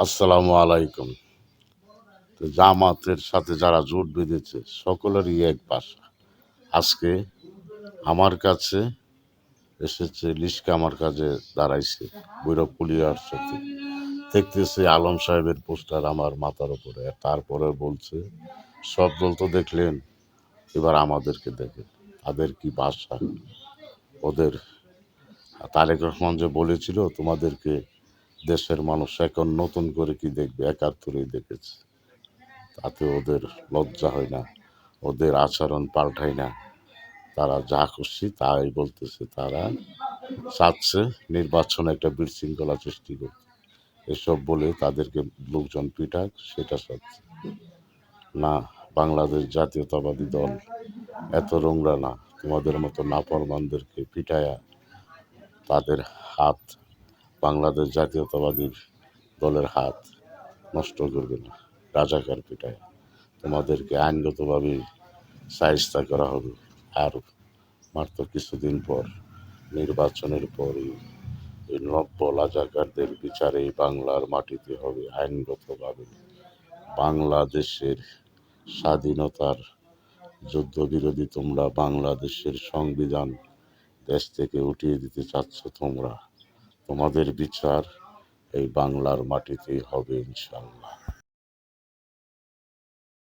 আসসালামু আলাইকুম। তো জামাতের সাথে যারা জোট বেঁধেছে সকলেরই এক ভাষা। আজকে আমার কাছে এসেছে লিস্কা আমার কাজে দাঁড়াইছে বৈরবকুলিয়ার সাথে দেখতেছে আলম সাহেবের পোস্টার আমার মাথার উপরে, তারপরে বলছে সব দল তো দেখলেন, এবার আমাদেরকে দেখেন। তাদের কি ভাষা! ওদের তারেক রহমান যে বলেছিল তোমাদেরকে দেশের মানুষ এখন নতুন করে কি দেখবে, একাত্তরেই দেখেছে। তাতে ওদের লজ্জা হয় না, ওদের আচরণ পাল্টায় না, তারা যা খুশি তাই বলতেছে। তারা চাচ্ছে নির্বাচনে একটা বিশৃঙ্খলা সৃষ্টি করতে, এসব বলে তাদেরকে লোকজন পিটাক, সেটা চাচ্ছে না। বাংলাদেশ জাতীয়তাবাদী দল এত নোংরা না, তোমাদের মতো নাফরমানদেরকে পিটায়া তাদের হাত, বাংলাদেশ জাতীয়তাবাদী দলের হাত নষ্ট করবে না। রাজাকার পিটায় তোমাদেরকে আইনগতভাবে শায়েস্তা করা হবে। আর মাত্র কিছুদিন পর, নির্বাচনের পরই এই নব্য রাজাকারদের বিচার এই বাংলার মাটিতে হবে আইনগতভাবে। বাংলাদেশের স্বাধীনতার যুদ্ধবিরোধী তোমরা, বাংলাদেশের সংবিধান দেশ থেকে উঠিয়ে দিতে চাচ্ছ তোমরা, তোমাদের বিচার এই বাংলার মাটিতেই হবে ইনশাল্লাহ।